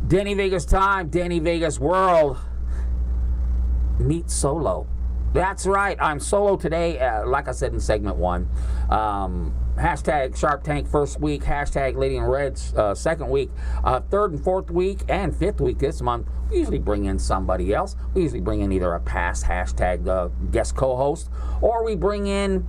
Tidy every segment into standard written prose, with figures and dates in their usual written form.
Danny Vegas time, Danny Vegas world. Meet Solo. That's right, I'm solo today, like I said in segment 1. Hashtag Sharp Tank first week, hashtag Lady in Red's second week, third and fourth week, and fifth week this month. We usually bring in somebody else. We usually bring in either a past hashtag guest co-host, or we bring in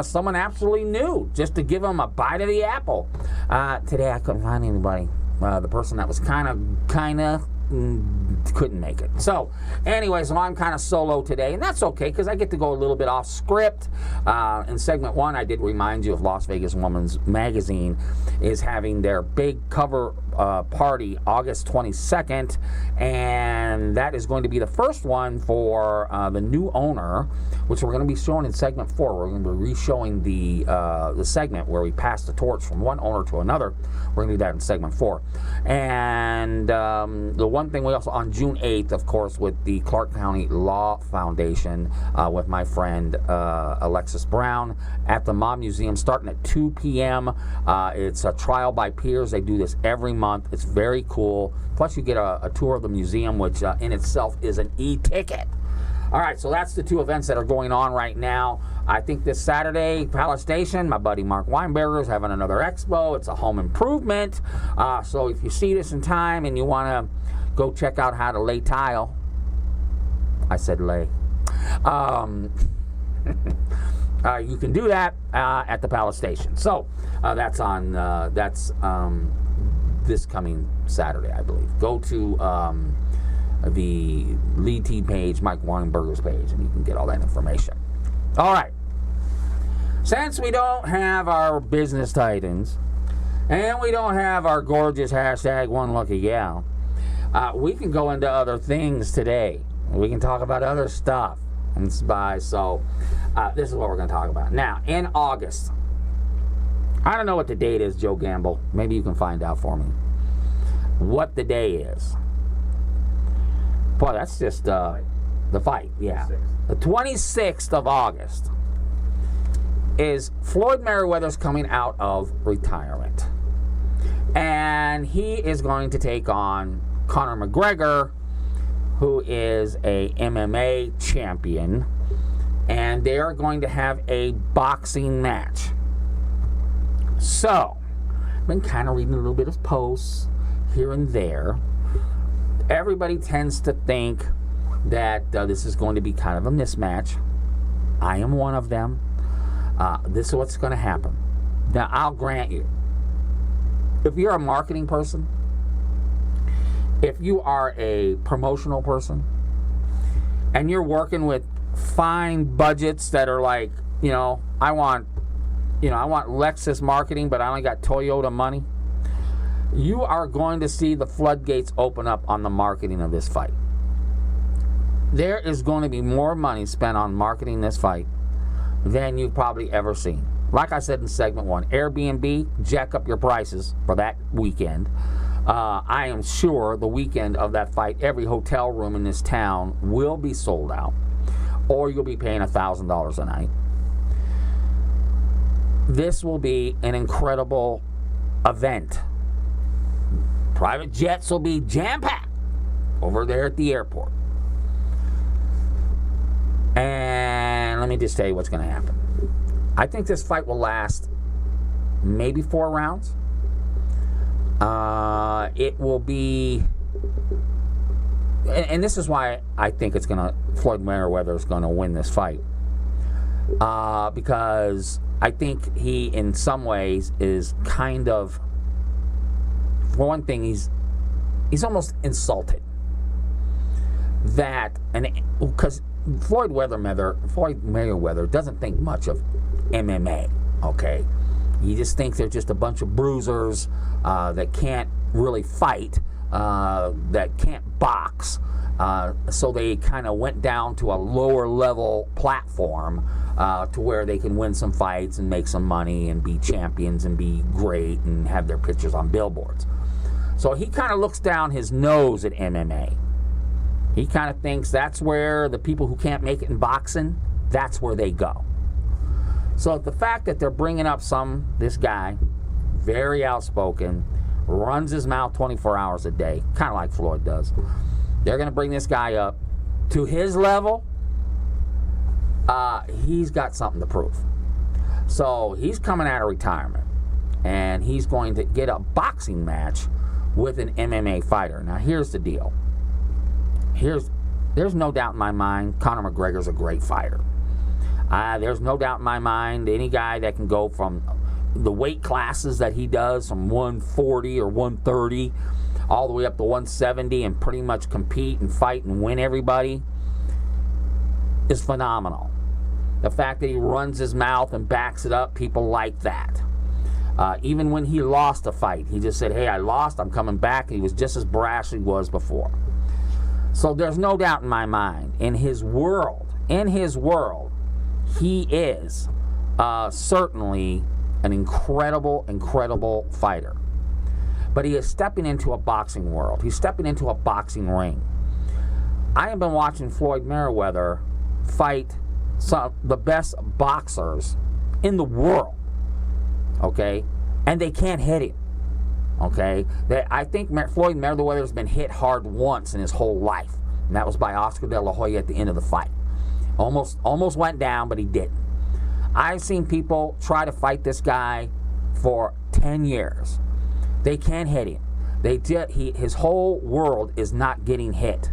someone absolutely new just to give them a bite of the apple. Today I couldn't find anybody. The person that was kind of couldn't make it. So anyway, so I'm kind of solo today, and that's okay because I get to go a little bit off script. In segment 1, I did remind you of Las Vegas Woman's Magazine is having their big cover party August 22nd, and that is going to be the first one for the new owner, which we're going to be showing in segment 4. We're going to be re-showing the segment where we pass the torch from one owner to another. We're going to do that in segment 4. And the one thing we also, on June 8th, of course, with the Clark County Law Foundation, with my friend Alexis Brown at the Mob Museum, starting at 2 p.m. It's a trial by peers. They do this every month. It's very cool. Plus, you get a tour of the museum, which in itself is an e-ticket. All right, so that's the 2 events that are going on right now. I think this Saturday, Palace Station, my buddy Mark Weinberger is having another expo. It's a home improvement. So if you see this in time and you want to go check out how to lay tile, I said lay, you can do that at the Palace Station. So that's on this coming Saturday, I believe. Go to the lead team page, Mike Weinberger's page, and you can get all that information. All right. Since we don't have our business titans, and we don't have our gorgeous hashtag one lucky gal, we can go into other things today. We can talk about other stuff. And so this is what we're going to talk about. Now, in August, I don't know what the date is, Joe Gamble. Maybe you can find out for me what the day is. Boy, that's just the fight, yeah. The 26th of August is Floyd Mayweather's coming out of retirement. And he is going to take on Conor McGregor, who is a MMA champion. And they are going to have a boxing match. So, I've been kind of reading a little bit of posts here and there. Everybody tends to think that this is going to be kind of a mismatch. I am one of them. This is what's going to happen. Now, I'll grant you, if you're a marketing person, if you are a promotional person, and you're working with fine budgets that are like, I want Lexus marketing, but I only got Toyota money, you are going to see the floodgates open up on the marketing of this fight. There is going to be more money spent on marketing this fight than you've probably ever seen. Like I said in segment 1, Airbnb, jack up your prices for that weekend. I am sure the weekend of that fight, every hotel room in this town will be sold out, or you'll be paying $1,000 a night. This will be an incredible event. Private jets will be jam-packed over there at the airport. And let me just tell you what's going to happen. I think this fight will last maybe 4 rounds. It will be... And this is why I think Floyd Mayweather is going to win this fight. Because I think he, in some ways, is kind of... For one thing, he's almost insulted that, and because Floyd Mayweather doesn't think much of MMA. Okay, he just thinks they're just a bunch of bruisers that can't really fight, that can't box. So they kind of went down to a lower level platform to where they can win some fights and make some money and be champions and be great and have their pictures on billboards. So he kind of looks down his nose at MMA. He kind of thinks that's where the people who can't make it in boxing, that's where they go. So the fact that they're bringing up this guy, very outspoken, runs his mouth 24 hours a day, kind of like Floyd does. They're going to bring this guy up to his level. He's got something to prove. So he's coming out of retirement, and he's going to get a boxing match with an MMA fighter. Now, here's the deal. There's no doubt in my mind Conor McGregor's a great fighter. There's no doubt in my mind any guy that can go from the weight classes that he does, from 140 or 130 all the way up to 170 and pretty much compete and fight and win everybody, is phenomenal. The fact that he runs his mouth and backs it up, people like that. Even when he lost a fight, he just said, hey, I lost, I'm coming back. And he was just as brash as he was before. So there's no doubt in my mind, in his world, he is certainly an incredible fighter. But he is stepping into a boxing world. He's stepping into a boxing ring. I have been watching Floyd Mayweather fight some the best boxers in the world, okay? And they can't hit him, okay? I think Floyd Mayweather has been hit hard once in his whole life, and that was by Oscar De La Hoya at the end of the fight. Almost went down, but he didn't. I've seen people try to fight this guy for 10 years. They can't hit him. His whole world is not getting hit.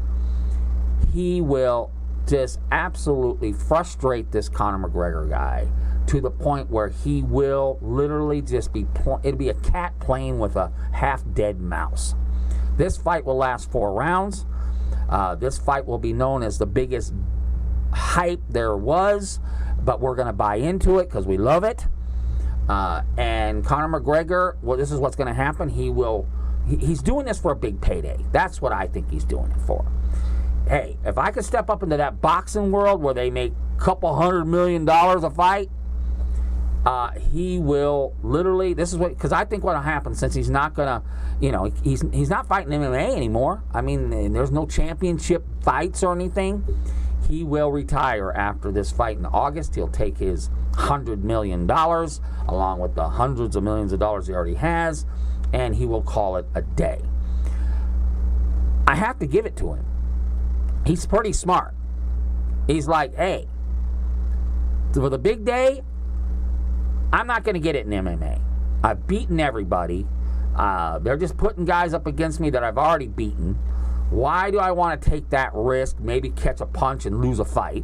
He will just absolutely frustrate this Conor McGregor guy to the point where he will literally just it'll be a cat playing with a half-dead mouse. This fight will last 4 rounds. This fight will be known as the biggest hype there was, but we're going to buy into it because we love it. And Conor McGregor, well, this is what's going to happen. He's doing this for a big payday. That's what I think he's doing it for. Hey, if I could step up into that boxing world where they make a couple $100 million a fight, he will literally, because I think what will happen, since he's not going to, he's not fighting MMA anymore. I mean, there's no championship fights or anything. He will retire after this fight in August. He'll take his $100 million along with the hundreds of millions of dollars he already has, and he will call it a day. I have to give it to him. He's pretty smart. He's like, hey, for the big day, I'm not going to get it in MMA. I've beaten everybody. They're just putting guys up against me that I've already beaten. Why do I want to take that risk, maybe catch a punch and lose a fight,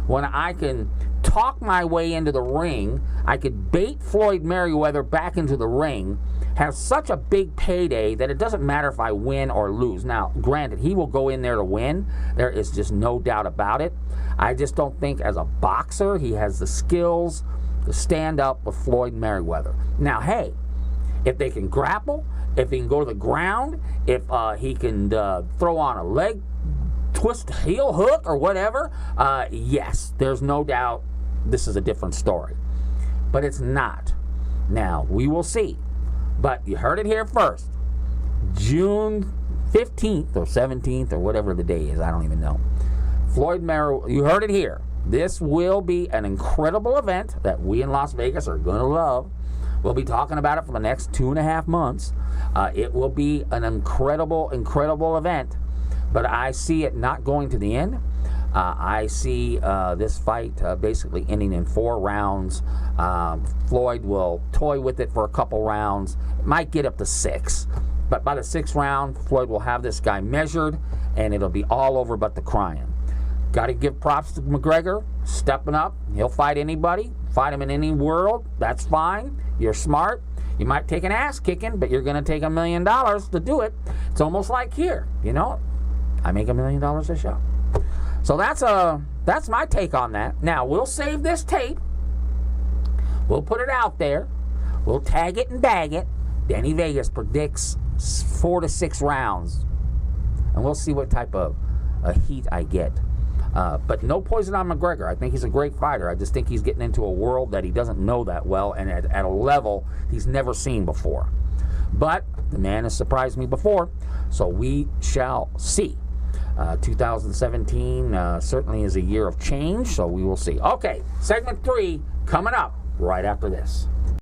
when I can talk my way into the ring? I could bait Floyd Mayweather back into the ring, have such a big payday that it doesn't matter if I win or lose. Now, granted, he will go in there to win. There is just no doubt about it. I just don't think as a boxer he has the skills to stand up with Floyd Mayweather. Now, hey, if they can grapple, if he can go to the ground, if he can throw on a leg twist, heel hook, or whatever, yes, there's no doubt this is a different story. But it's not. Now, we will see. But you heard it here first. June 15th or 17th or whatever the day is, I don't even know. Floyd Mayweather, you heard it here. This will be an incredible event that we in Las Vegas are going to love. We'll be talking about it for the next 2.5 months. It will be an incredible event. But I see it not going to the end. I see this fight basically ending in 4 rounds. Floyd will toy with it for a couple rounds. It might get up to 6. But by the 6th round, Floyd will have this guy measured, and it'll be all over but the crying. Got to give props to McGregor, stepping up. He'll fight anybody, fight him in any world. That's fine. You're smart. You might take an ass kicking, but you're going to take $1 million to do it. It's almost like here, I make $1 million a show. So that's my take on that. Now, we'll save this tape. We'll put it out there. We'll tag it and bag it. Danny Vegas predicts 4 to 6 rounds. And we'll see what type of heat I get. But no poison on McGregor. I think he's a great fighter. I just think he's getting into a world that he doesn't know that well and at a level he's never seen before. But the man has surprised me before, so we shall see. 2017 certainly is a year of change, so we will see. Okay, segment 3 coming up right after this.